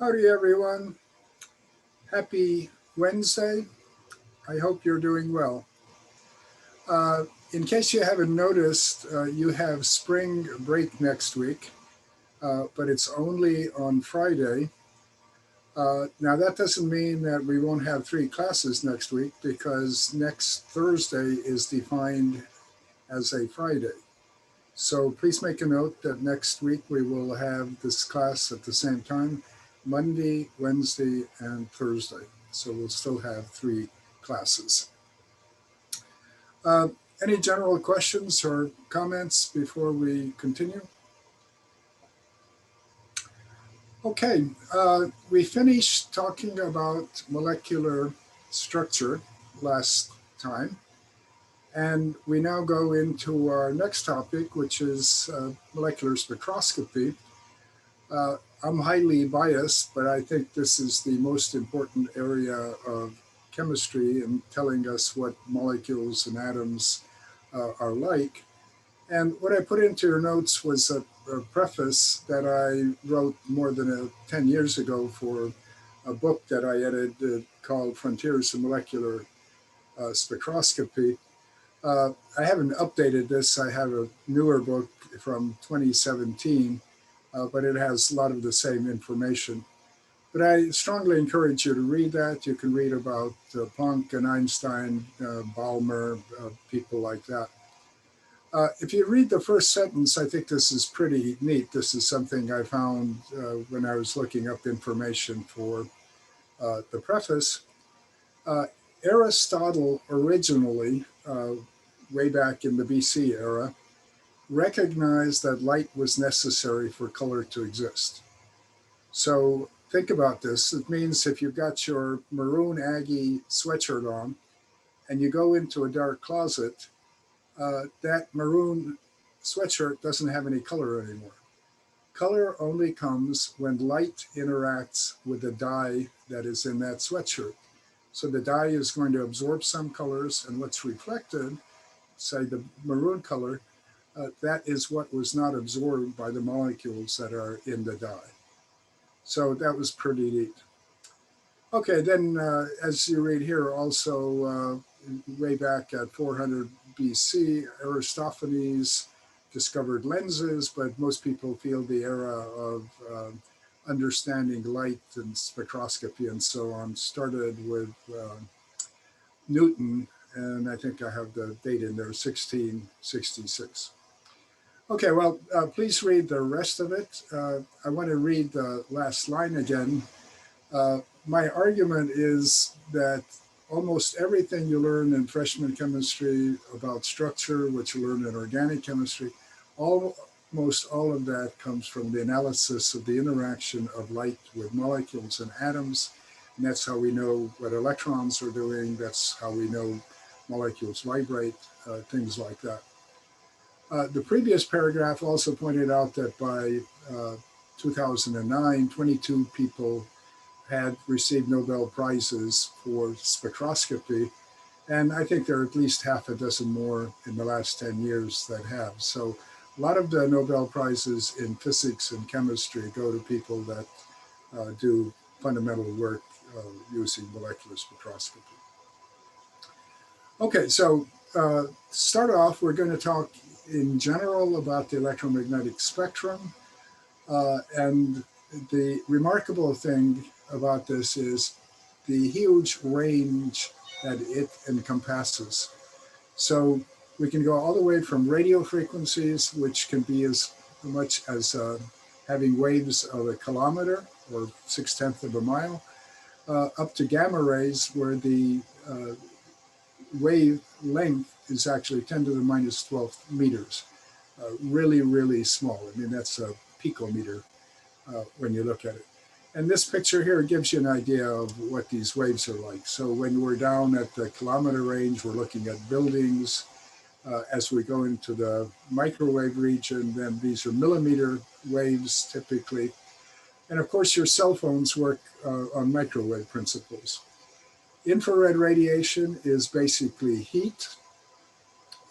Howdy, everyone. Happy Wednesday. I hope you're doing well. Uh, in case you haven't noticed, you have spring break next week, but it's only on Friday. Now, that doesn't mean that we won't have three classes next week because next Thursday is defined as a Friday. So please make a note that next week we will have this class at the same time, Monday, Wednesday, and Thursday. So we'll still have three classes. Uh, any general questions or comments before we continue? Okay, we finished talking about molecular structure last time, and we now go into our next topic, which is molecular spectroscopy. I'm highly biased, but I think this is the most important area of chemistry in telling us what molecules and atoms are like. And what I put into your notes was a preface that I wrote more than 10 years ago for a book that I edited called Frontiers in Molecular Spectroscopy. I haven't updated this. I have a newer book from 2017, but it has a lot of the same information. But I strongly encourage you to read that. You can read about Planck and Einstein, Balmer, people like that. If you read the first sentence, I think this is pretty neat. This is something I found when I was looking up information for the preface. Uh, Aristotle originally, way back in the BC era, recognized that light was necessary for color to exist. So think about this. It means if you've got your maroon Aggie sweatshirt on and you go into a dark closet, that maroon sweatshirt doesn't have any color anymore. Color only comes when light interacts with the dye that is in that sweatshirt. So the dye is going to absorb some colors, and what's reflected, say the maroon color, that is what was not absorbed by the molecules that are in the dye. So that was pretty neat. Okay, then as you read here, also way back at 400 BC, Aristophanes discovered lenses, but most people feel the era of understanding light and spectroscopy and so on started with Newton, and I think I have the date in there, 1666. Okay, well, please read the rest of it. I want to read the last line again. My argument is that almost everything you learn in freshman chemistry about structure, what you learn in organic chemistry, almost all of that comes from the analysis of the interaction of light with molecules and atoms. And that's how we know what electrons are doing. That's how we know molecules vibrate, things like that. The previous paragraph also pointed out that by 2009, 22 people had received Nobel Prizes for spectroscopy. And I think there are at least half a dozen more in the last 10 years that have. So a lot of the Nobel Prizes in physics and chemistry go to people that do fundamental work using molecular spectroscopy. Okay, so start off, we're going to talk in general about the electromagnetic spectrum. And the remarkable thing about this is the huge range that it encompasses. So we can go all the way from radio frequencies, which can be as much as having waves of a kilometer or 6/10 of a mile, up to gamma rays, where the wave length is actually 10 to the minus 12 meters. Really, really small. I mean, that's a picometer when you look at it. And this picture here gives you an idea of what these waves are like. So when we're down at the kilometer range, we're looking at buildings. As we go into the microwave region, then these are millimeter waves typically. And of course, your cell phones work on microwave principles. Infrared radiation is basically heat.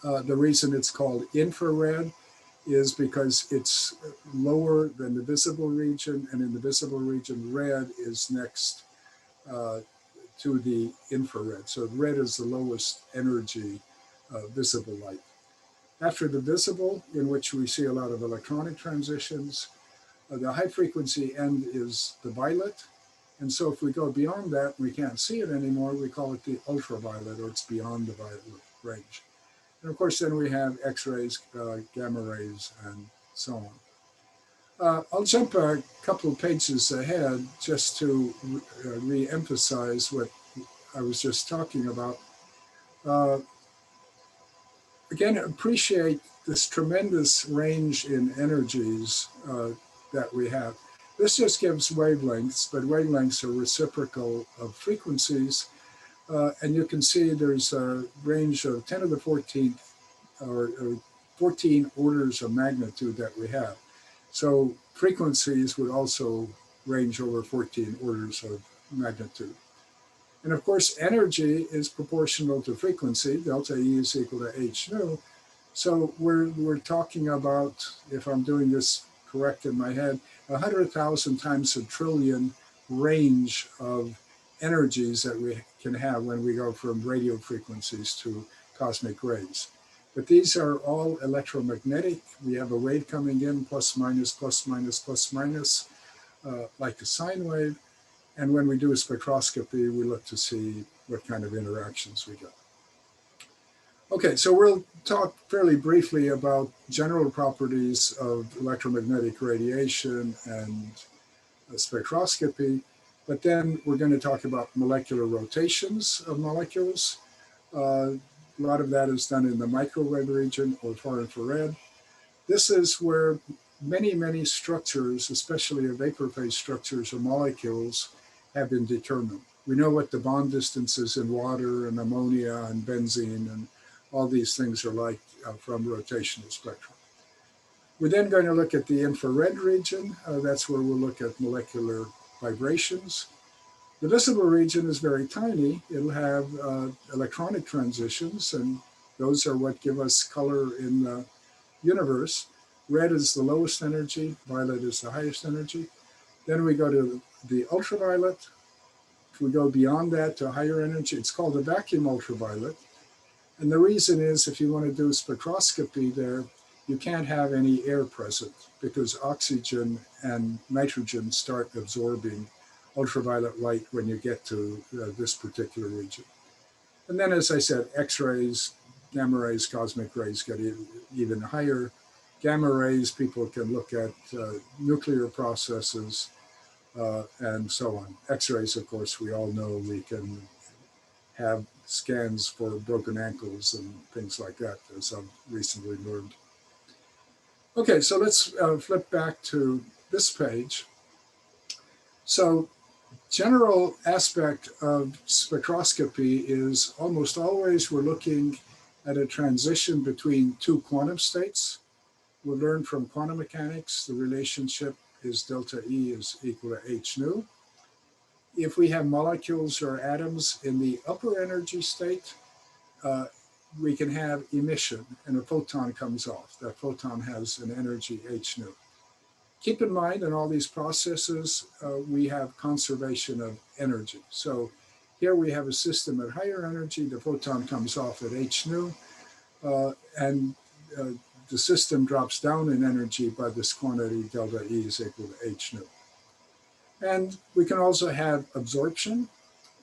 The reason it's called infrared is because it's lower than the visible region, and in the visible region, red is next uh, to the infrared. So red is the lowest energy visible light. After the visible, in which we see a lot of electronic transitions, the high frequency end is the violet. And so if we go beyond that, we can't see it anymore. We call it the ultraviolet, or it's beyond the violet range. And of course, then we have X-rays, gamma rays, and so on. I'll jump a couple of pages ahead just to re-emphasize what I was just talking about. Uh, Again, appreciate this tremendous range in energies that we have. This just gives wavelengths, but wavelengths are reciprocal of frequencies. And you can see there's a range of 10 to the 14th or 14 orders of magnitude that we have. So frequencies would also range over 14 orders of magnitude. And of course, energy is proportional to frequency. Delta E is equal to h nu. So we're talking about, if I'm doing this correct in my head, 100,000 times a trillion range of energies that we can have when we go from radio frequencies to cosmic rays. But these are all electromagnetic. We have a wave coming in, plus, minus, plus, minus, plus, minus, like a sine wave. And when we do a spectroscopy, we look to see what kind of interactions we get. Okay, so we'll talk fairly briefly about general properties of electromagnetic radiation and spectroscopy, but then we're going to talk about molecular rotations of molecules. A lot of that is done in the microwave region or far infrared. This is where many, many structures, especially vapor phase structures of molecules, have been determined. We know what the bond distances in water and ammonia and benzene and all these things are like from rotational spectrum. We're then going to look at the infrared region. That's where we'll look at molecular vibrations. The visible region is very tiny. It'll have electronic transitions, and those are what give us color in the universe. Red is the lowest energy, violet is the highest energy. Then we go to the ultraviolet. If we go beyond that to higher energy, it's called a vacuum ultraviolet. And the reason is, if you want to do spectroscopy there, you can't have any air present because oxygen and nitrogen start absorbing ultraviolet light when you get to this particular region. And then, as I said, X-rays, gamma rays, cosmic rays get even higher. Gamma rays, people can look at nuclear processes and so on. X-rays, of course, we all know we can have scans for broken ankles and things like that, as I've recently learned. Okay, so let's flip back to this page. So general aspect of spectroscopy is almost always we're looking at a transition between two quantum states. We learned from quantum mechanics, the relationship is delta E is equal to h nu. If we have molecules or atoms in the upper energy state, we can have emission and a photon comes off. That photon has an energy h nu. Keep in mind, in all these processes, we have conservation of energy. So here we have a system at higher energy, the photon comes off at h nu, and the system drops down in energy by this quantity delta E is equal to h nu. And we can also have absorption.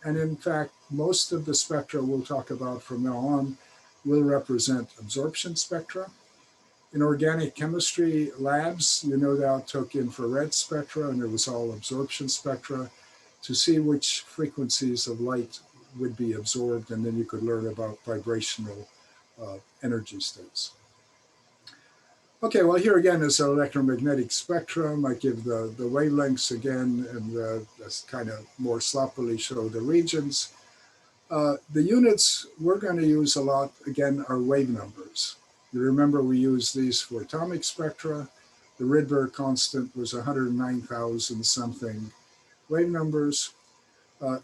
And in fact, most of the spectra we'll talk about from now on will represent absorption spectra. In organic chemistry labs, you no doubt took infrared spectra, and it was all absorption spectra to see which frequencies of light would be absorbed, and then you could learn about vibrational energy states. Okay, well, here again is an electromagnetic spectrum. I give the wavelengths again, and that's kind of more sloppily show the regions. The units we're going to use a lot, again, are wave numbers. You remember we used these for atomic spectra. The Rydberg constant was 109,000 something wave numbers.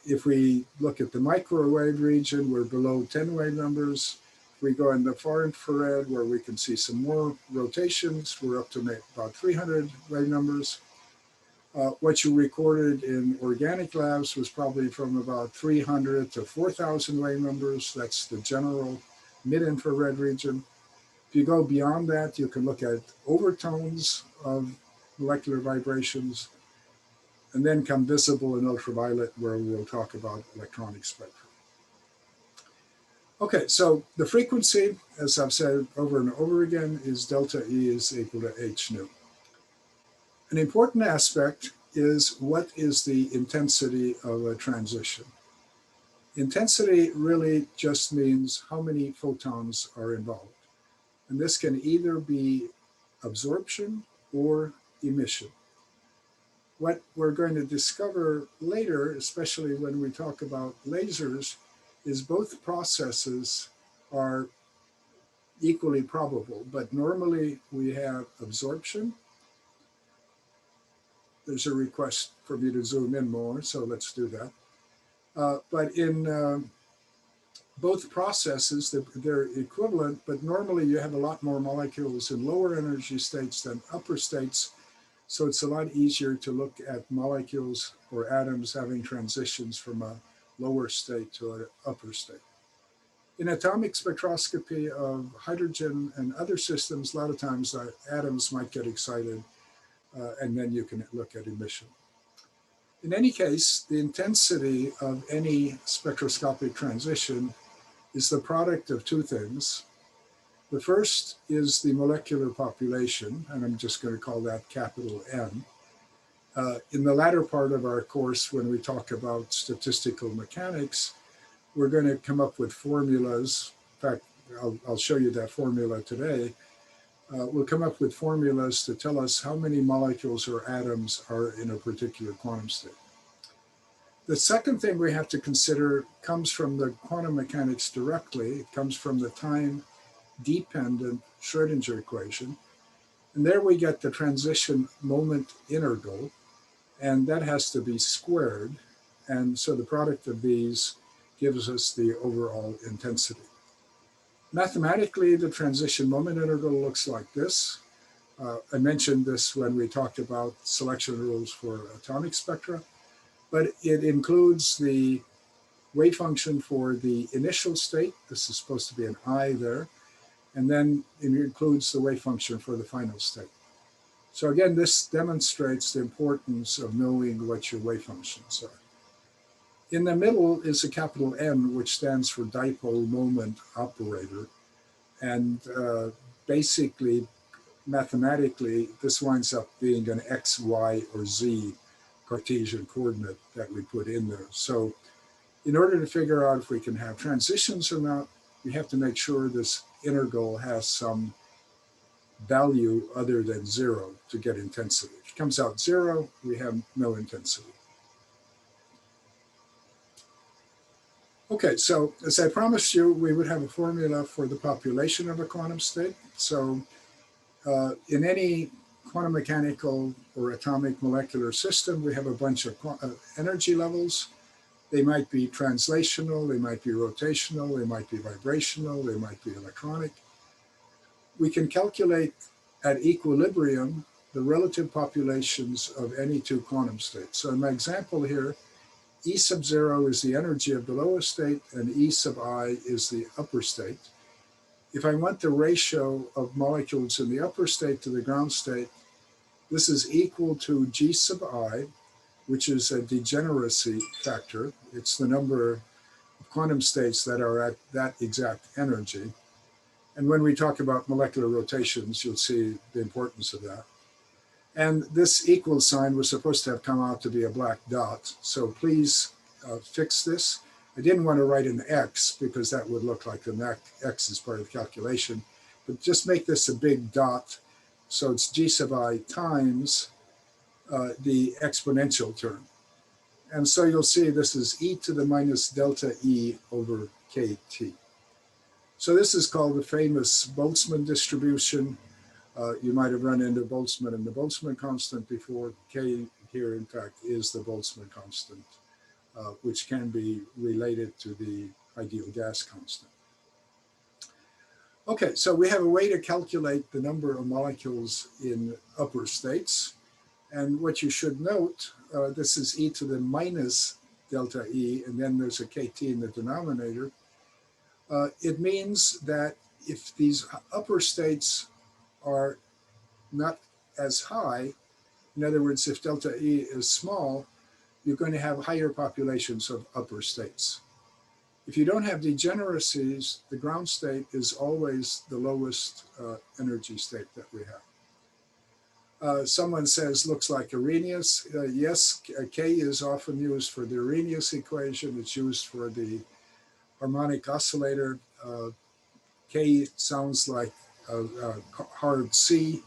If we look at the microwave region, we're below 10 wave numbers. we go in the far infrared where we can see some more rotations. We're up to about 300 wave numbers. What you recorded in organic labs was probably from about 300 to 4,000 wave numbers. That's the general mid-infrared region. If you go beyond that, you can look at overtones of molecular vibrations, and then come visible in ultraviolet, where we'll talk about electronic spectrum. Okay, so the frequency, as I've said over and over again, is delta E is equal to h nu. An important aspect is what is the intensity of a transition. Intensity really just means how many photons are involved. And this can either be absorption or emission. What we're going to discover later, especially when we talk about lasers, is both processes are equally probable, but normally we have absorption. There's a request for me to zoom in more, so let's do that. But in both processes, they're equivalent, but normally you have a lot more molecules in lower energy states than upper states. So it's a lot easier to look at molecules or atoms having transitions from a lower state to an upper state. In atomic spectroscopy of hydrogen and other systems, a lot of times atoms might get excited, and then you can look at emission. In any case, the intensity of any spectroscopic transition is the product of two things. The first is the molecular population, and I'm just going to call that capital N. In the latter part of our course, when we talk about statistical mechanics, we're going to come up with formulas. In fact, I'll show you that formula today. We'll come up with formulas to tell us how many molecules or atoms are in a particular quantum state. The second thing we have to consider comes from the quantum mechanics directly. It comes from the time-dependent Schrodinger equation. And there we get the transition moment integral, and that has to be squared. And so the product of these gives us the overall intensity. Mathematically, the transition moment integral looks like this. I mentioned this when we talked about selection rules for atomic spectra, but it includes the wave function for the initial state. This is supposed to be an I there. And then it includes the wave function for the final state. So again, this demonstrates the importance of knowing what your wave functions are. In the middle is a capital N, which stands for dipole moment operator. And basically, mathematically, this winds up being an X, Y, or Z Cartesian coordinate that we put in there. So in order to figure out if we can have transitions or not, we have to make sure this integral has some value other than zero to get intensity. If it comes out zero, we have no intensity. Okay, so as I promised you, we would have a formula for the population of a quantum state. So in any quantum mechanical or atomic molecular system, we have a bunch of energy levels. They might be translational, they might be rotational, they might be vibrational, they might be electronic. We can calculate at equilibrium the relative populations of any two quantum states. So in my example here, E sub 0 is the energy of the lowest state, and E sub I is the upper state. If I want the ratio of molecules in the upper state to the ground state, this is equal to G sub I, which is a degeneracy factor. It's the number of quantum states that are at that exact energy. And when we talk about molecular rotations, you'll see the importance of that. And this equal sign was supposed to have come out to be a black dot. So please fix this. I didn't want to write an X because that would look like the X is part of the calculation. But just make this a big dot. So it's G sub I times the exponential term. And so you'll see this is e to the minus delta E over KT. So this is called the famous Boltzmann distribution. You might have run into Boltzmann and the Boltzmann constant before. K here, in fact, is the Boltzmann constant, which can be related to the ideal gas constant. Okay, so we have a way to calculate the number of molecules in upper states. And what you should note, this is e to the minus delta E, and then there's a KT in the denominator. It means that if these upper states are not as high, in other words, if delta E is small, you're going to have higher populations of upper states. If you don't have degeneracies, the ground state is always the lowest energy state that we have. Someone says, looks like Arrhenius. Yes, K is often used for the Arrhenius equation. It's used for the harmonic oscillator. K sounds like a hard C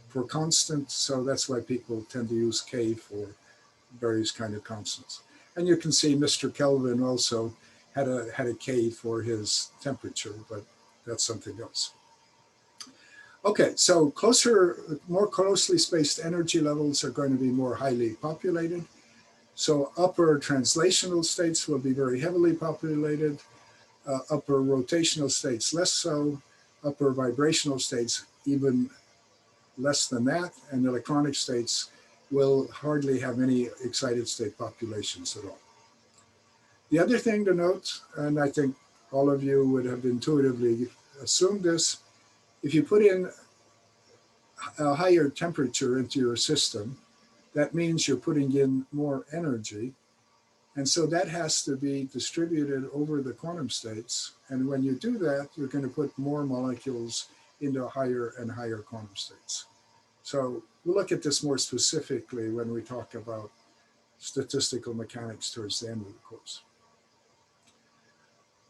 for constant, so that's why people tend to use K for various kind of constants. And you can see Mr. Kelvin also had a K for his temperature, but that's something else. Okay, so more closely spaced energy levels are going to be more highly populated. So upper translational states will be very heavily populated, upper rotational states less so, upper vibrational states even less than that, and electronic states will hardly have any excited state populations at all. The other thing to note, and I think all of you would have intuitively assumed this, if you put in a higher temperature into your system, that means you're putting in more energy. And so that has to be distributed over the quantum states. And when you do that, you're going to put more molecules into higher and higher quantum states. So we'll look at this more specifically when we talk about statistical mechanics towards the end of the course.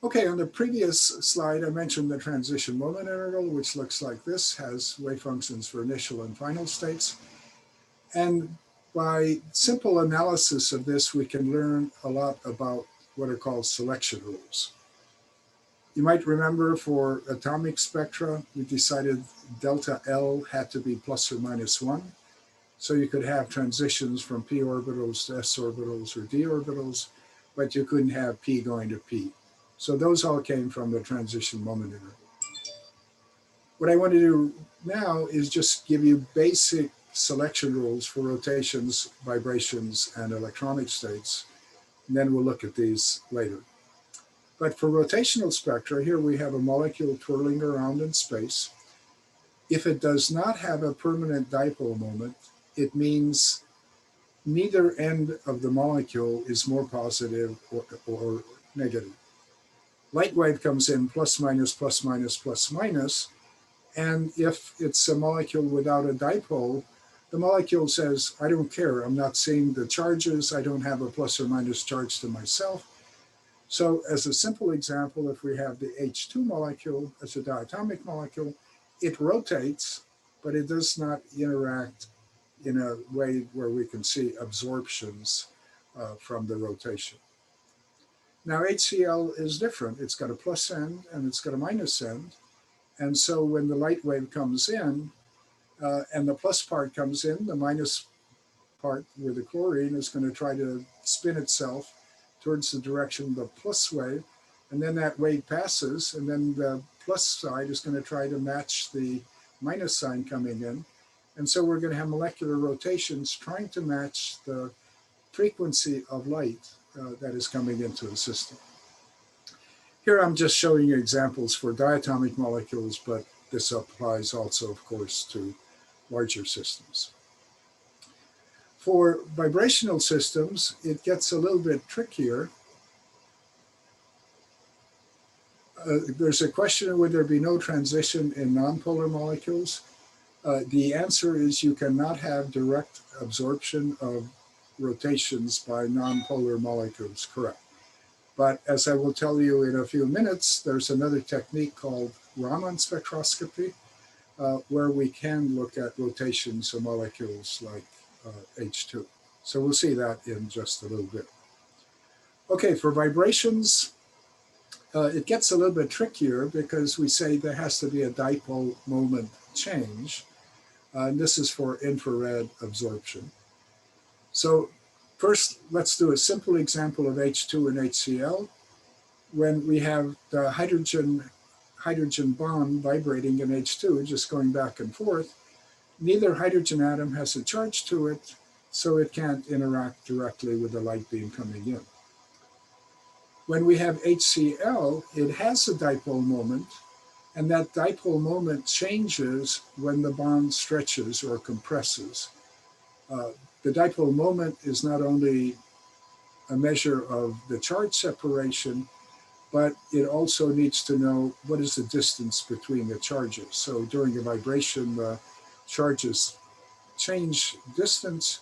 Okay, on the previous slide, I mentioned the transition moment interval, which looks like this, has wave functions for initial and final states. And by simple analysis of this, we can learn a lot about what are called selection rules. You might remember for atomic spectra, we decided delta L had to be plus or minus 1. So you could have transitions from p orbitals to s orbitals or d orbitals, but you couldn't have p going to p. So those all came from the transition moment interval. What I want to do now is just give you basic selection rules for rotations, vibrations, and electronic states. And then we'll look at these later. But for rotational spectra, here we have a molecule twirling around in space. If it does not have a permanent dipole moment, it means neither end of the molecule is more positive or negative. Light wave comes in plus minus, plus minus, plus minus. And if it's a molecule without a dipole, the molecule says, I don't care. I'm not seeing the charges. I don't have a plus or minus charge to myself. So as a simple example, if we have the H2 molecule as a diatomic molecule, it rotates, but it does not interact in a way where we can see absorptions from the rotation. Now HCl is different. It's got a plus end and it's got a minus end. And so when the light wave comes in and the plus part comes in, the minus part with the chlorine is going to try to spin itself towards the direction of the plus wave. And then that wave passes, and then the plus side is going to try to match the minus sign coming in. And so we're going to have molecular rotations trying to match the frequency of light that is coming into the system. Here I'm just showing you examples for diatomic molecules, but this applies also, of course, to larger systems. For vibrational systems, it gets a little bit trickier. There's a question, would there be no transition in nonpolar molecules? The answer is you cannot have direct absorption of rotations by nonpolar molecules, correct. But as I will tell you in a few minutes, there's another technique called Raman Spectroscopy, where we can look at rotations of molecules like H2. So we'll see that in just a little bit. Okay, for vibrations, it gets a little bit trickier because we say there has to be a dipole moment change. And this is for infrared absorption. So first, let's do a simple example of H2 and HCl. When we have the hydrogen bond vibrating in H2, just going back and forth, neither hydrogen atom has a charge to it, so it can't interact directly with the light beam coming in. When we have HCl, it has a dipole moment, and that dipole moment changes when the bond stretches or compresses. The dipole moment is not only a measure of the charge separation, but it also needs to know what is the distance between the charges. So during a vibration, the charges change distance,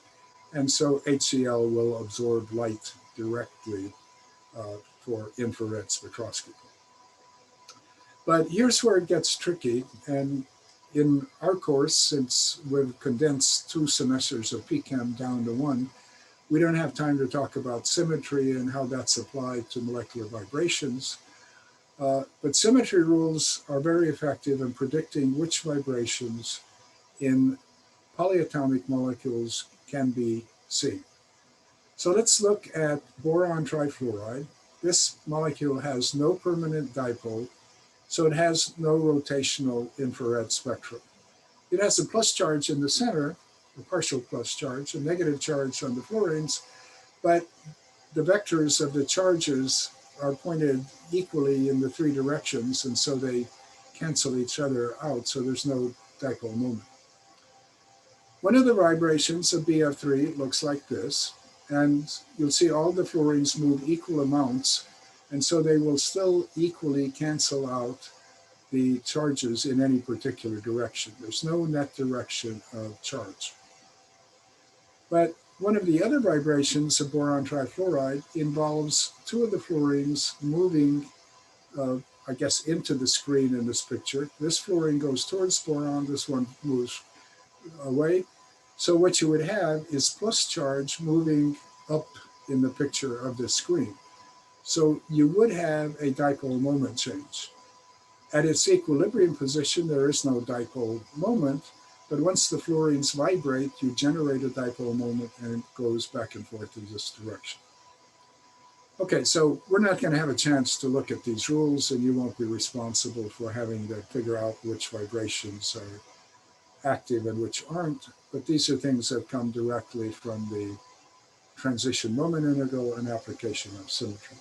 and so HCl will absorb light directly for infrared spectroscopy. But here's where it gets tricky, and in our course, since we've condensed 2 semesters of PChem down to 1, we don't have time to talk about symmetry and how that's applied to molecular vibrations. But symmetry rules are very effective in predicting which vibrations in polyatomic molecules can be seen. So let's look at boron trifluoride. This molecule has no permanent dipole, so it has no rotational infrared spectrum. It has a plus charge in the center, a partial plus charge, a negative charge on the fluorines, but the vectors of the charges are pointed equally in the 3 directions, and so they cancel each other out, so there's no dipole moment. One of the vibrations of BF3 looks like this, and you'll see all the fluorines move equal amounts, and so they will still equally cancel out the charges in any particular direction. There's no net direction of charge. But one of the other vibrations of boron trifluoride involves 2 of the fluorines moving, I guess, into the screen in this picture. This fluorine goes towards boron, this one moves away. So what you would have is plus charge moving up in the picture of the screen. So you would have a dipole moment change. At its equilibrium position, there is no dipole moment, but once the fluorines vibrate, you generate a dipole moment and it goes back and forth in this direction. Okay, so we're not going to have a chance to look at these rules, and you won't be responsible for having to figure out which vibrations are active and which aren't, but these are things that come directly from the transition moment integral and application of symmetry.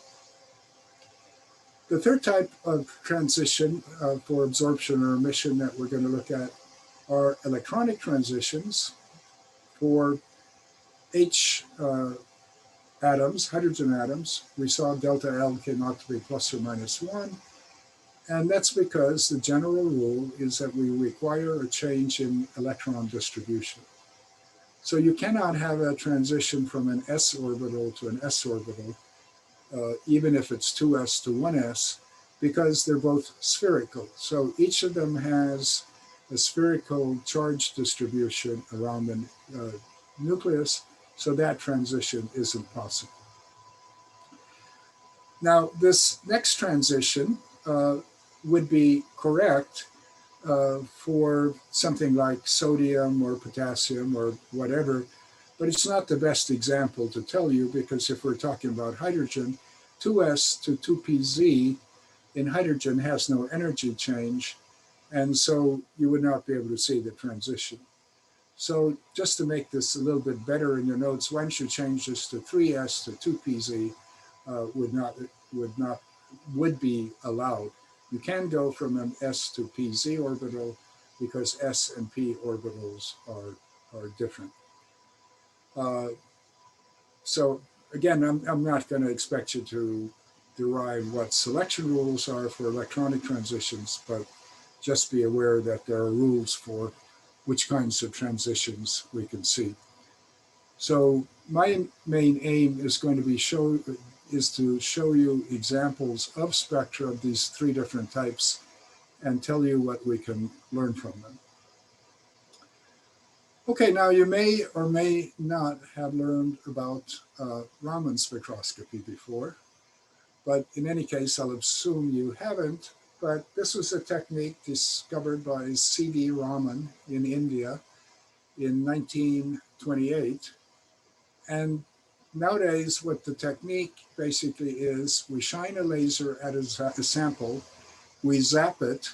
The third type of transition for absorption or emission that we're going to look at are electronic transitions for H atoms, hydrogen atoms. We saw delta L came out to be plus or minus 1. And that's because the general rule is that we require a change in electron distribution. So you cannot have a transition from an s orbital to an s orbital, even if it's 2s to 1s, because they're both spherical. So each of them has a spherical charge distribution around the nucleus, so that transition isn't possible. Now, this next transition would be correct for something like sodium or potassium or whatever, but it's not the best example to tell you, because if we're talking about hydrogen, 2s to 2pz in hydrogen has no energy change, and so you would not be able to see the transition. So just to make this a little bit better in your notes, why don't you change this to 3s to 2pz would be allowed. You can go from an s to pz orbital because s and p orbitals are different. So again, I'm not going to expect you to derive what selection rules are for electronic transitions, but just be aware that there are rules for which kinds of transitions we can see. So my main aim is going to be to show you examples of spectra of these 3 different types and tell you what we can learn from them. Okay, now you may or may not have learned about Raman spectroscopy before, but in any case, I'll assume you haven't. But this was a technique discovered by C.V. Raman in India in 1928. And nowadays, what the technique basically is, we shine a laser at a sample, we zap it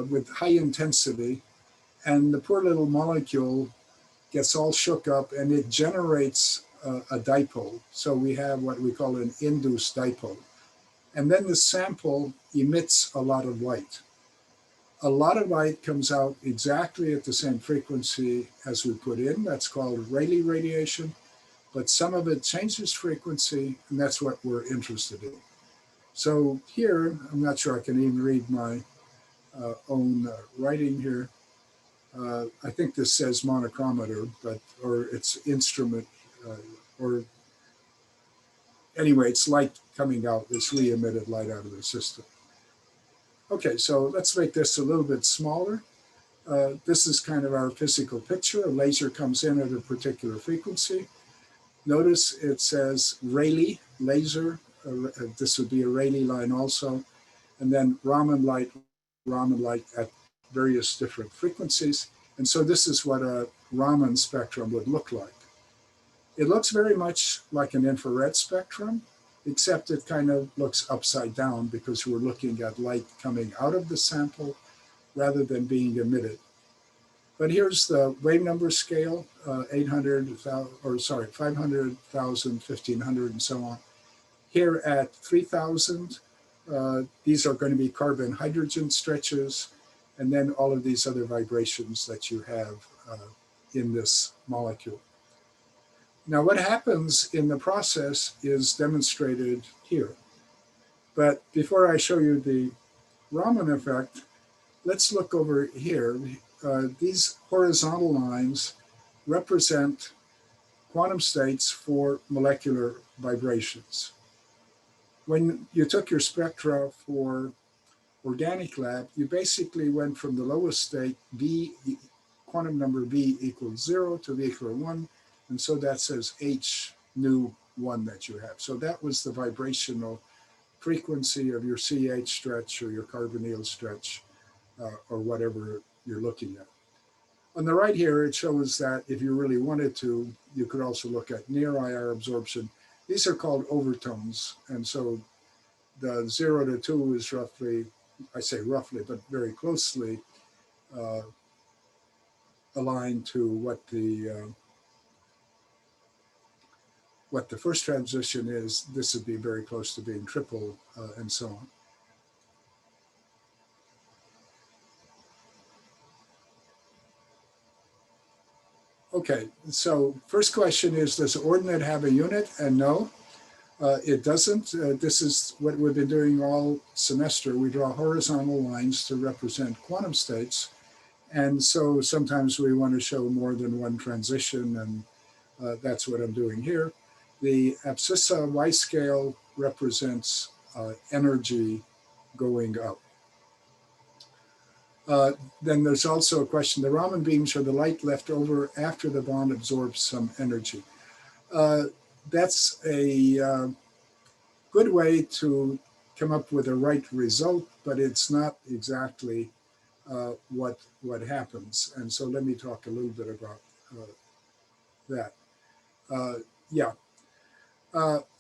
with high intensity, and the poor little molecule gets all shook up and it generates a dipole. So we have what we call an induced dipole. And then the sample emits a lot of light. A lot of light comes out exactly at the same frequency as we put in. That's called Rayleigh radiation. But some of it changes frequency, and that's what we're interested in. So here, I'm not sure I can even read my own writing here. I think this says monochromator, or it's instrument, or anyway, it's light coming out, this re-emitted light out of the system. Okay, so let's make this a little bit smaller. This is kind of our physical picture. A laser comes in at a particular frequency. Notice it says Rayleigh laser. This would be a Rayleigh line also. And then Raman light at various different frequencies. And so this is what a Raman spectrum would look like. It looks very much like an infrared spectrum, except it kind of looks upside down because we're looking at light coming out of the sample rather than being emitted. But here's the wave number scale, 500,000, 1,500, and so on. Here at 3,000, these are going to be carbon-hydrogen stretches, and then all of these other vibrations that you have in this molecule. Now, what happens in the process is demonstrated here. But before I show you the Raman effect, let's look over here. These horizontal lines represent quantum states for molecular vibrations. When you took your spectra for organic lab, you basically went from the lowest state, V, quantum number V equals 0 to V equal 1, and so that says H nu 1 that you have. So that was the vibrational frequency of your CH stretch or your carbonyl stretch or whatever you're looking at. On the right here, it shows that if you really wanted to, you could also look at near IR absorption. These are called overtones. And so the 0 to 2 is roughly, I say roughly, but very closely aligned to what the first transition is. This would be very close to being triple and so on. Okay, so first question is, does ordinate have a unit? And no, it doesn't. This is what we've been doing all semester. We draw horizontal lines to represent quantum states. And so sometimes we want to show more than one transition, and that's what I'm doing here. The abscissa Y scale represents energy going up. Then there's also a question, the Raman beams are the light left over after the bond absorbs some energy. That's a good way to come up with a right result, but it's not exactly what happens. And so let me talk a little bit about that.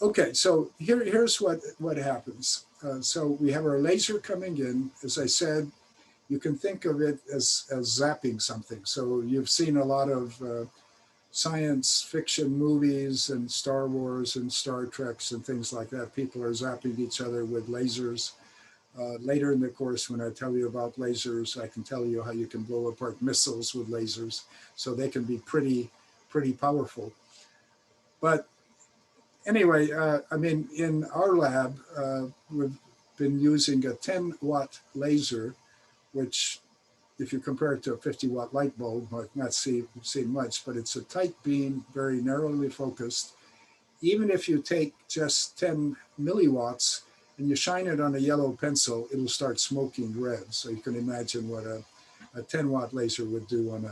Okay, so here's what happens. So we have our laser coming in. As I said, you can think of it as zapping something. So you've seen a lot of science fiction movies and Star Wars and Star Treks and things like that. People are zapping each other with lasers. Later in the course, when I tell you about lasers, I can tell you how you can blow apart missiles with lasers. So they can be pretty powerful. But anyway, I mean, in our lab, we've been using a 10-watt laser, which, if you compare it to a 50-watt light bulb, might not seem much, but it's a tight beam, very narrowly focused. Even if you take just 10 milliwatts and you shine it on a yellow pencil, it'll start smoking red. So you can imagine what a 10-watt laser would do on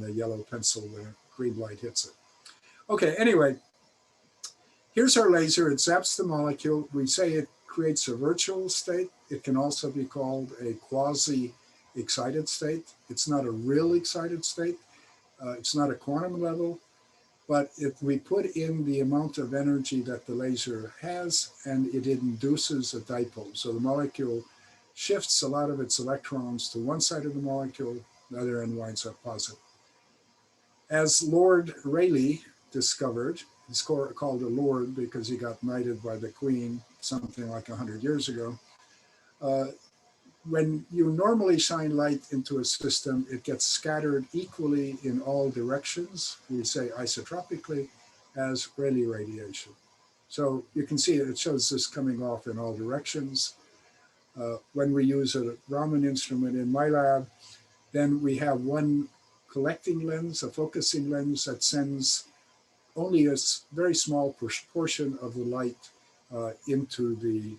a yellow pencil when a green light hits it. Okay, anyway, here's our laser. It zaps the molecule. We say it creates a virtual state. It can also be called a quasi-excited state. It's not a real excited state. It's not a quantum level. But if we put in the amount of energy that the laser has, and it induces a dipole. So the molecule shifts a lot of its electrons to one side of the molecule, the other end winds up positive. As Lord Rayleigh discovered, he's called a lord because he got knighted by the Queen something like 100 years ago. When you normally shine light into a system, it gets scattered equally in all directions, we say isotropically, as Rayleigh radiation. So you can see it shows this coming off in all directions. When we use a Raman instrument in my lab, then we have one collecting lens, a focusing lens that sends only a very small portion of the light into the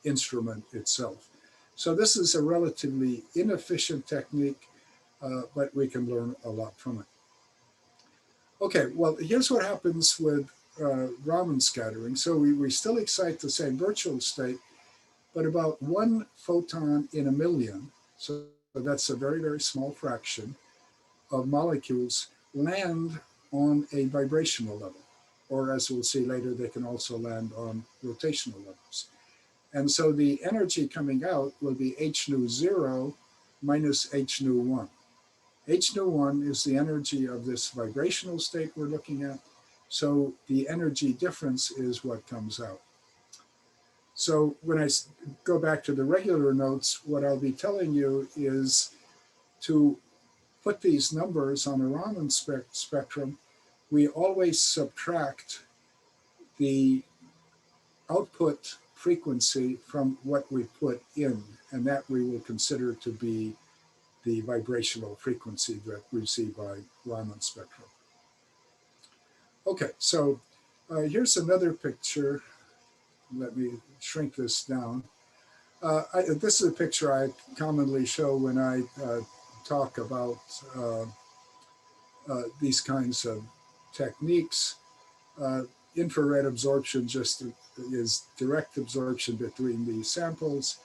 instrument itself. So this is a relatively inefficient technique, but we can learn a lot from it. Okay, well, here's what happens with Raman scattering. So we still excite the same virtual state, but about 1 photon in a million, so that's a very, very small fraction of molecules, land on a vibrational level. Or as we'll see later, they can also land on rotational levels. And so the energy coming out will be h nu 0 minus h nu 1. H nu 1 is the energy of this vibrational state we're looking at. So the energy difference is what comes out. So when I go back to the regular notes, what I'll be telling you is to put these numbers on a Raman spectrum, we always subtract the output frequency from what we put in, and that we will consider to be the vibrational frequency that we see by Raman spectrum. Okay, so here's another picture. Let me shrink this down. This is a picture I commonly show when I talk about these kinds of techniques. Infrared absorption just is direct absorption between the samples.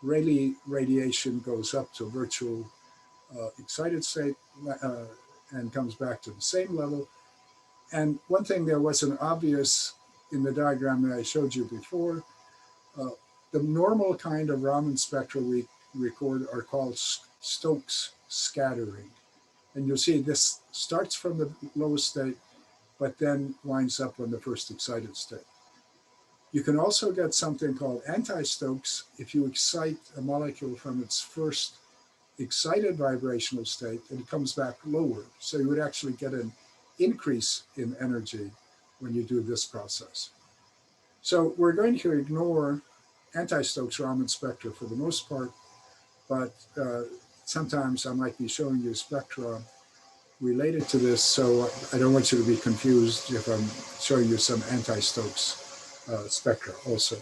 Rayleigh radiation goes up to virtual excited state and comes back to the same level. And one thing that wasn't obvious in the diagram that I showed you before, the normal kind of Raman spectra we record are called Stokes scattering. And you'll see this starts from the lowest state, but then winds up on the first excited state. You can also get something called anti-Stokes if you excite a molecule from its first excited vibrational state and it comes back lower. So you would actually get an increase in energy when you do this process. So we're going to ignore anti-Stokes Raman spectra for the most part, but sometimes I might be showing you spectra related to this, so I don't want you to be confused if I'm showing you some anti-Stokes spectra also.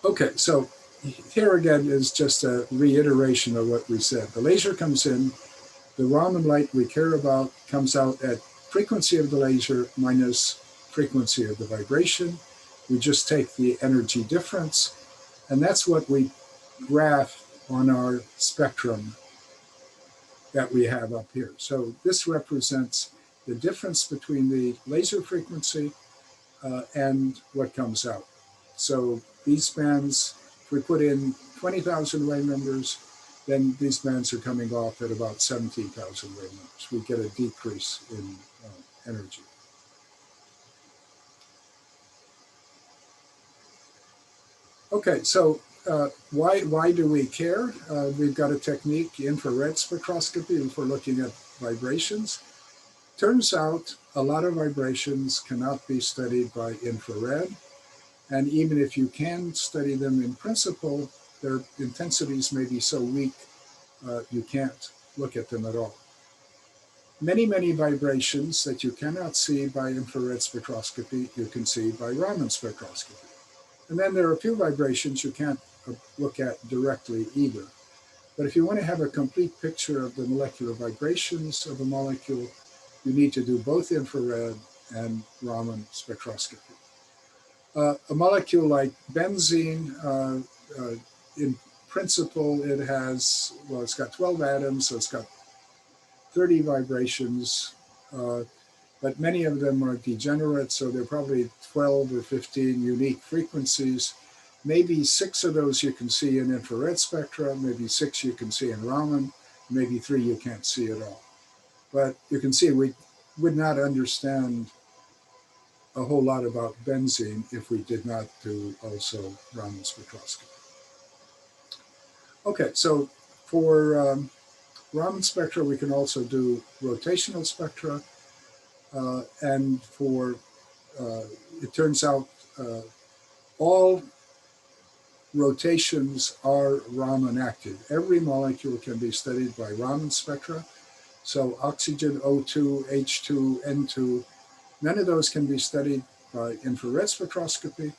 Okay, so here again is just a reiteration of what we said. The laser comes in, the Raman light we care about comes out at frequency of the laser minus frequency of the vibration. We just take the energy difference, and that's what we graph on our spectrum that we have up here. So this represents the difference between the laser frequency and what comes out. So these bands, if we put in 20,000 wave numbers, then these bands are coming off at about 17,000 wave numbers. We get a decrease in energy. Okay, so why do we care? We've got a technique, infrared spectroscopy, for looking at vibrations. Turns out a lot of vibrations cannot be studied by infrared. And even if you can study them in principle, their intensities may be so weak you can't look at them at all. Many, many vibrations that you cannot see by infrared spectroscopy, you can see by Raman spectroscopy. And then there are a few vibrations you can't look at directly either. But if you want to have a complete picture of the molecular vibrations of a molecule, you need to do both infrared and Raman spectroscopy. A molecule like benzene, in principle, it has, well, it's got 12 atoms, so it's got 30 vibrations. but many of them are degenerate, so there are probably 12 or 15 unique frequencies. Maybe 6 of those you can see in infrared spectra, maybe 6 you can see in Raman, maybe 3 you can't see at all. But you can see we would not understand a whole lot about benzene if we did not do also Raman spectroscopy. Okay, so for Raman spectra, we can also do rotational spectra, and for it turns out all rotations are Raman active. Every molecule can be studied by Raman spectra. So oxygen, O2, H2, N2, none of those can be studied by infrared spectroscopy,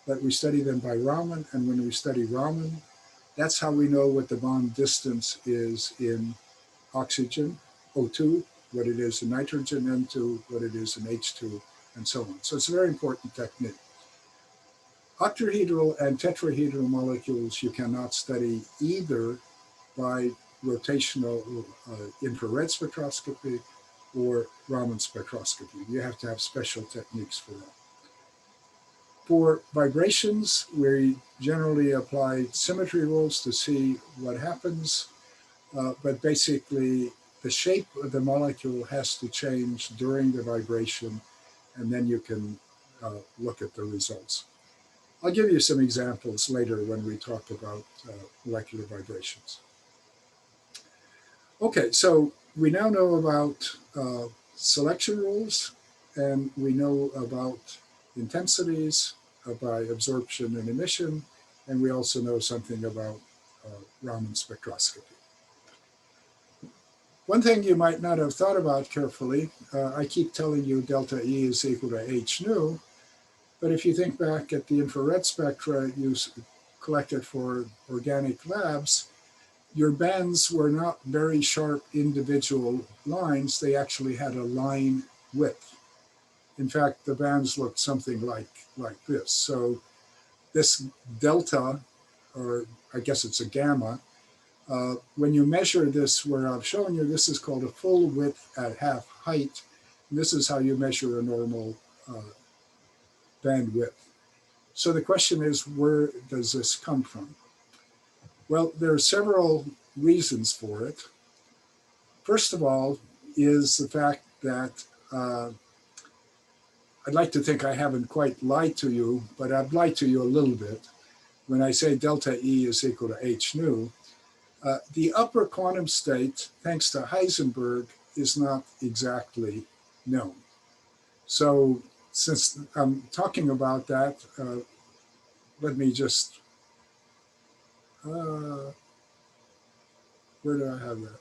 but we study them by Raman. And when we study Raman, that's how we know what the bond distance is in oxygen, O2, what it is in nitrogen, N2, what it is in H2, and so on. So it's a very important technique. Octahedral and tetrahedral molecules you cannot study either by rotational infrared spectroscopy or Raman spectroscopy. You have to have special techniques for that. For vibrations, we generally apply symmetry rules to see what happens, but basically the shape of the molecule has to change during the vibration, and then you can look at the results. I'll give you some examples later when we talk about molecular vibrations. Okay, so we now know about selection rules, and we know about intensities by absorption and emission, and we also know something about Raman spectroscopy. One thing you might not have thought about carefully, I keep telling you delta E is equal to h nu, but if you think back at the infrared spectra you collected for organic labs, your bands were not very sharp individual lines. They actually had a line width. In fact, the bands looked something like this. So this delta, or I guess it's a gamma, when you measure this where I've shown you, this is called a full width at half height. And this is how you measure a normal bandwidth. So the question is, where does this come from? Well, there are several reasons for it. First of all is the fact that I'd like to think I haven't quite lied to you, but I've lied to you a little bit. When I say delta E is equal to h nu, the upper quantum state, thanks to Heisenberg, is not exactly known. So since I'm talking about that, let me just, where do I have that?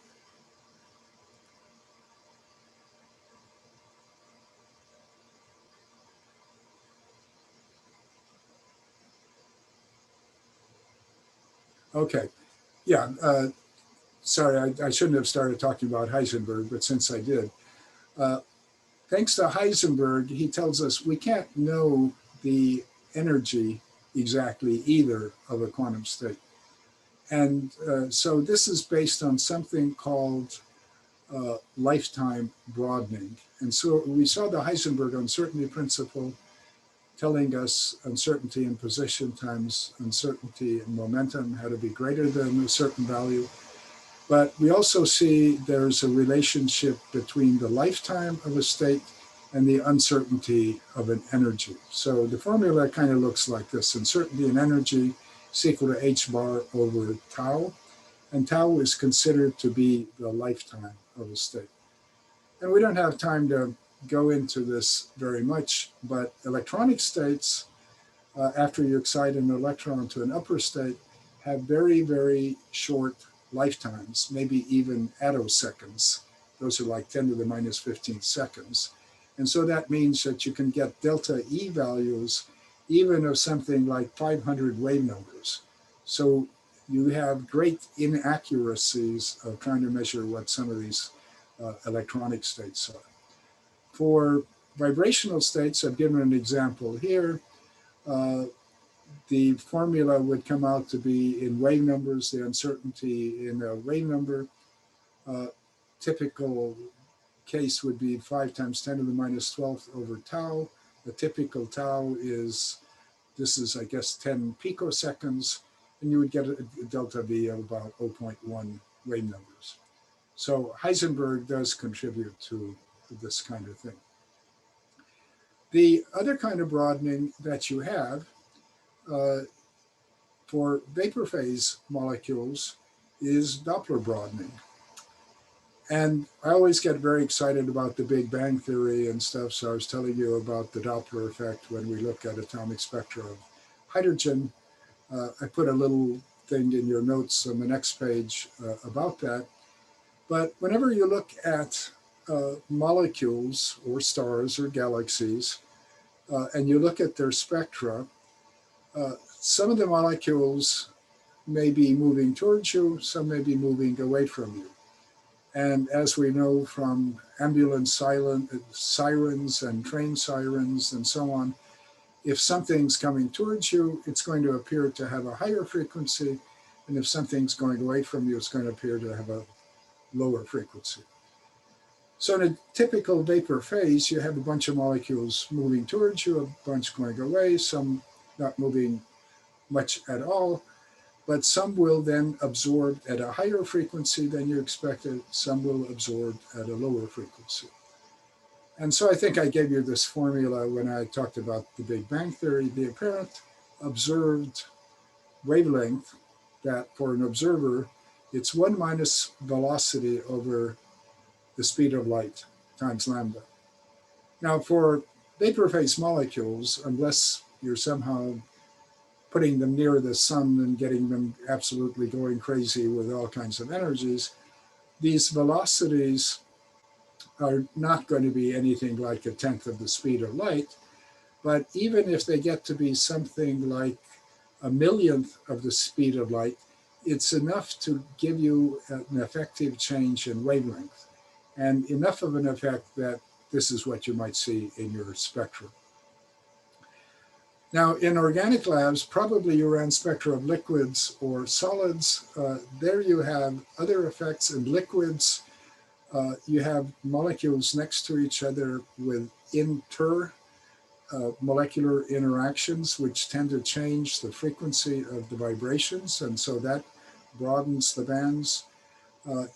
Okay, yeah, sorry, I shouldn't have started talking about Heisenberg, but since I did, thanks to Heisenberg, he tells us we can't know the energy exactly either of a quantum state. And so this is based on something called lifetime broadening. And so we saw the Heisenberg uncertainty principle telling us uncertainty in position times uncertainty in momentum had to be greater than a certain value. But we also see there's a relationship between the lifetime of a state and the uncertainty of an energy. So the formula kind of looks like this. Uncertainty in energy is equal to h bar over tau. And tau is considered to be the lifetime of a state. And we don't have time to go into this very much, but electronic states, after you excite an electron to an upper state, have very, very short lifetimes, maybe even attoseconds. Those are like 10 to the minus 15 seconds. And so that means that you can get delta E values even of something like 500 wave numbers. So you have great inaccuracies of trying to measure what some of these electronic states are. For vibrational states, I've given an example here. The formula would come out to be in wave numbers, the uncertainty in a wave number. Typical case would be 5 times 10 to the minus 12th over tau. The typical tau is, this is, I guess, 10 picoseconds, and you would get a delta V of about 0.1 wave numbers. So Heisenberg does contribute to this kind of thing. The other kind of broadening that you have for vapor phase molecules is Doppler broadening. And I always get very excited about the Big Bang Theory and stuff, so I was telling you about the Doppler effect when we look at atomic spectra of hydrogen. I put a little thing in your notes on the next page about that. But whenever you look at molecules or stars or galaxies, and you look at their spectra, some of the molecules may be moving towards you, some may be moving away from you. And as we know from ambulance sirens and train sirens and so on, if something's coming towards you, it's going to appear to have a higher frequency. And if something's going away from you, it's going to appear to have a lower frequency. So in a typical vapor phase, you have a bunch of molecules moving towards you, a bunch going away, some not moving much at all, but some will then absorb at a higher frequency than you expected, some will absorb at a lower frequency. And so I think I gave you this formula when I talked about the Big Bang Theory, the apparent observed wavelength, that for an observer, it's 1 minus velocity over the speed of light times lambda. Now for vapor phase molecules, unless you're somehow putting them near the sun and getting them absolutely going crazy with all kinds of energies, these velocities are not going to be anything like 1/10 of the speed of light. But even if they get to be something like 1/millionth of the speed of light, it's enough to give you an effective change in wavelength, and enough of an effect that this is what you might see in your spectrum. Now, in organic labs, probably you ran spectra of liquids or solids. There you have other effects. In liquids, you have molecules next to each other with intermolecular interactions, which tend to change the frequency of the vibrations, and so that broadens the bands.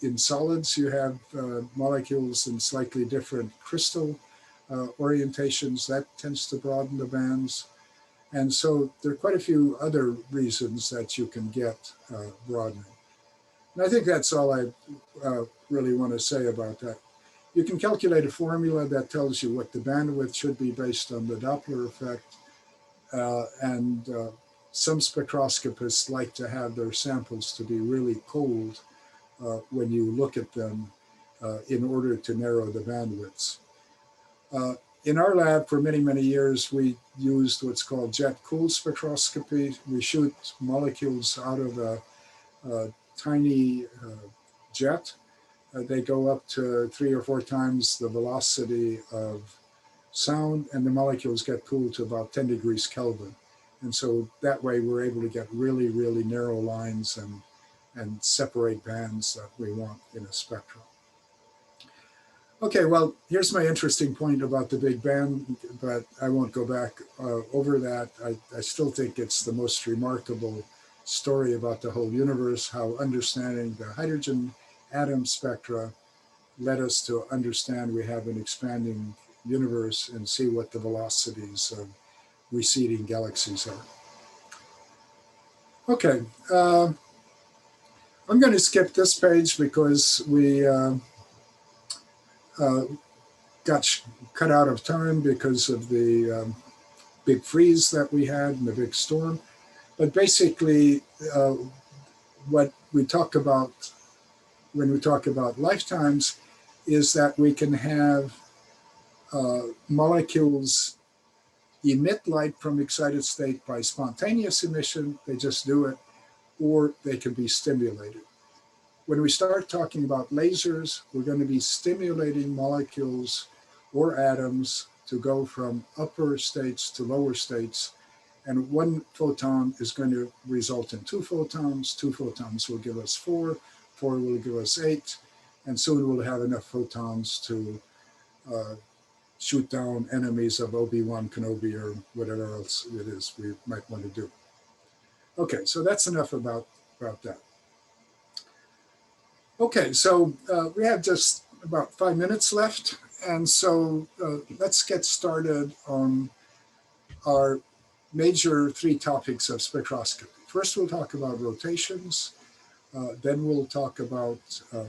In solids, you have molecules in slightly different crystal orientations. That tends to broaden the bands. And so there are quite a few other reasons that you can get broadening. And I think that's all I really want to say about that. You can calculate a formula that tells you what the bandwidth should be based on the Doppler effect. Some spectroscopists like to have their samples to be really cold when you look at them in order to narrow the bandwidths. In our lab, for many, many years, we used what's called jet-cooled spectroscopy. We shoot molecules out of a tiny jet. They go up to 3 or 4 times the velocity of sound, and the molecules get cooled to about 10 degrees Kelvin. And so that way we're able to get really, really narrow lines and separate bands that we want in a spectrum. Okay, well, here's my interesting point about the Big Bang, but I won't go back over that. I still think it's the most remarkable story about the whole universe, how understanding the hydrogen atom spectra led us to understand we have an expanding universe and see what the velocities of receding galaxies are. Okay, I'm going to skip this page because we got cut out of time because of the big freeze that we had and the big storm. But basically, what we talk about when we talk about lifetimes is that we can have molecules emit light from excited state by spontaneous emission, they just do it, or they can be stimulated. When we start talking about lasers, we're going to be stimulating molecules or atoms to go from upper states to lower states. And 1 photon is going to result in 2 photons. 2 photons will give us 4, 4 will give us 8. and soon we'll have enough photons to shoot down enemies of Obi-Wan Kenobi or whatever else it is we might want to do. Okay, so that's enough about that. Okay, so we have just about 5 minutes left, and so let's get started on our major 3 topics of spectroscopy. First, we'll talk about rotations, then we'll talk about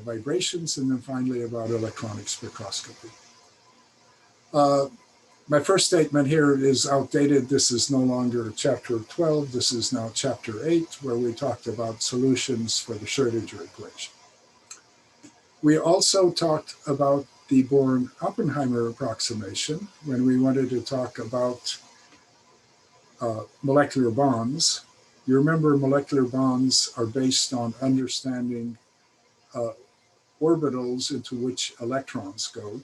vibrations, and then finally about electronic spectroscopy. My first statement here is outdated. This is no longer chapter 12. This is now chapter 8, where we talked about solutions for the Schrodinger equation. We also talked about the Bohr-Oppenheimer approximation when we wanted to talk about molecular bonds. You remember molecular bonds are based on understanding orbitals into which electrons go.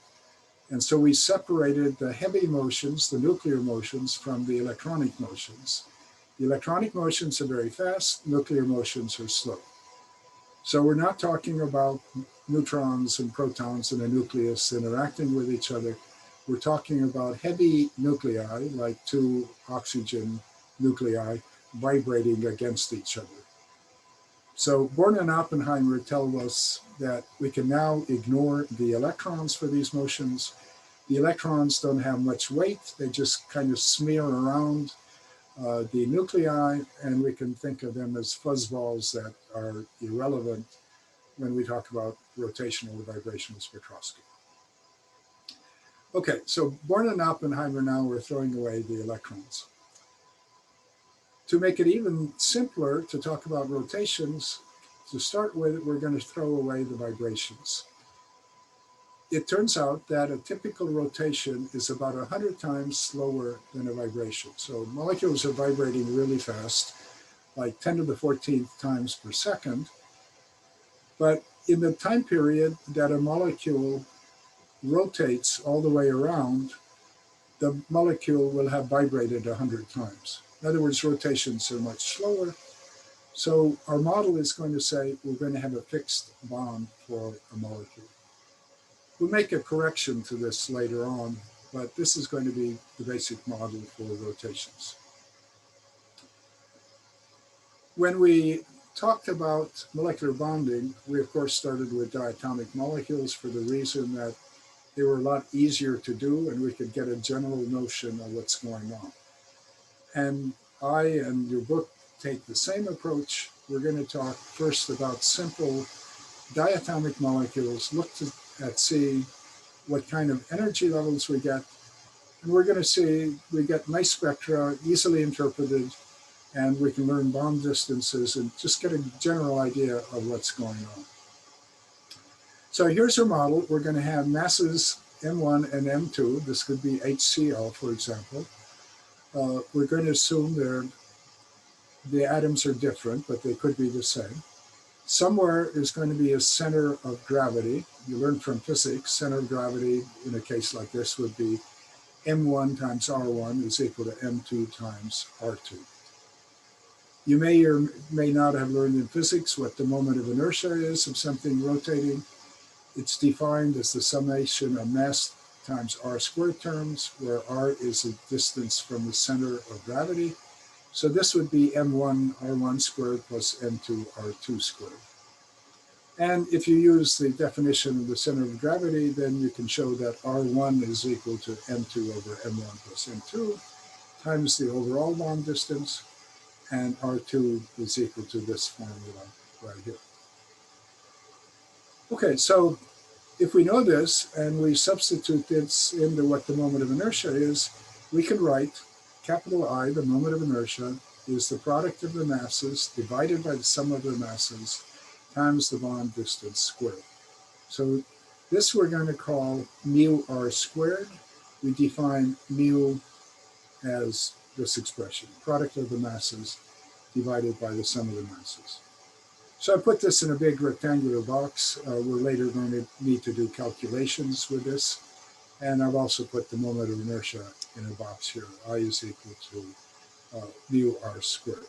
And so we separated the heavy motions, the nuclear motions, from the electronic motions. The electronic motions are very fast, nuclear motions are slow. So we're not talking about neutrons and protons in a nucleus interacting with each other. We're talking about heavy nuclei, like 2 oxygen nuclei, vibrating against each other. So Bohr and Oppenheimer tell us that we can now ignore the electrons for these motions. The electrons don't have much weight. They just kind of smear around the nuclei, and we can think of them as fuzzballs that are irrelevant when we talk about rotational or vibrational spectroscopy. Okay, so Bohr and Oppenheimer now are throwing away the electrons. To make it even simpler to talk about rotations, to start with, we're going to throw away the vibrations. It turns out that a typical rotation is about 100 times slower than a vibration. So molecules are vibrating really fast, like 10 to the 14th times per second. But in the time period that a molecule rotates all the way around, the molecule will have vibrated 100 times. In other words, rotations are much slower. So our model is going to say we're going to have a fixed bond for a molecule. We'll make a correction to this later on, but this is going to be the basic model for rotations. When we talked about molecular bonding, we of course started with diatomic molecules for the reason that they were a lot easier to do and we could get a general notion of what's going on. And I and your book take the same approach. We're going to talk first about simple diatomic molecules, look at see what kind of energy levels we get. And we're going to see we get nice spectra, easily interpreted, and we can learn bond distances and just get a general idea of what's going on. So here's our model. We're going to have masses M1 and M2. This could be HCl, for example. We're going to assume the atoms are different, but they could be the same. Somewhere is going to be a center of gravity. You learn from physics, center of gravity in a case like this would be M1 times R1 is equal to M2 times R2. You may or may not have learned in physics what the moment of inertia is of something rotating. It's defined as the summation of mass times r squared terms, where r is the distance from the center of gravity. So this would be m1 r1 squared plus m2 r2 squared. And if you use the definition of the center of gravity, then you can show that r1 is equal to m2 over m1 plus m2 times the overall bond distance, and R2 is equal to this formula right here. Okay, so if we know this and we substitute this into what the moment of inertia is, we can write capital I, the moment of inertia, is the product of the masses divided by the sum of the masses times the bond distance squared. So this we're going to call mu r squared. We define mu as this expression, product of the masses divided by the sum of the masses. So I put this in a big rectangular box. We're later going to need to do calculations with this. And I've also put the moment of inertia in a box here. I is equal to mu r squared.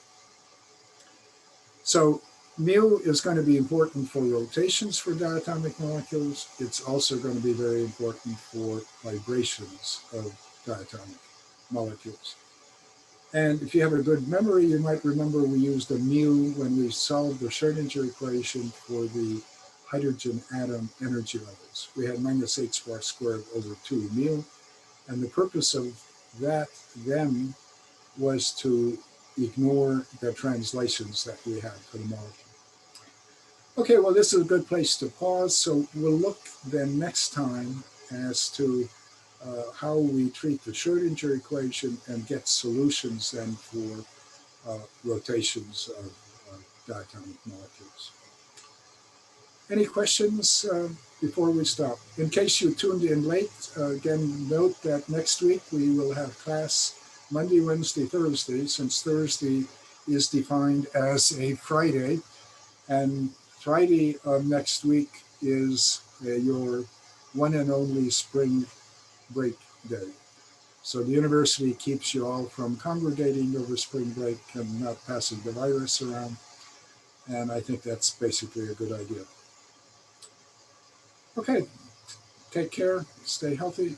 So mu is going to be important for rotations for diatomic molecules. It's also going to be very important for vibrations of diatomic molecules. And if you have a good memory, you might remember we used a mu when we solved the Schrodinger equation for the hydrogen atom energy levels. We had minus h bar squared over 2 mu. And the purpose of that then was to ignore the translations that we had for the molecule. Okay, well, this is a good place to pause. So we'll look then next time as to how we treat the Schrodinger equation and get solutions then for rotations of diatomic molecules. Any questions before we stop? In case you tuned in late, again, note that next week we will have class Monday, Wednesday, Thursday, since Thursday is defined as a Friday. And Friday of next week is your one and only spring break day. So the university keeps you all from congregating over spring break and not passing the virus around. And I think that's basically a good idea. Okay, take care, stay healthy.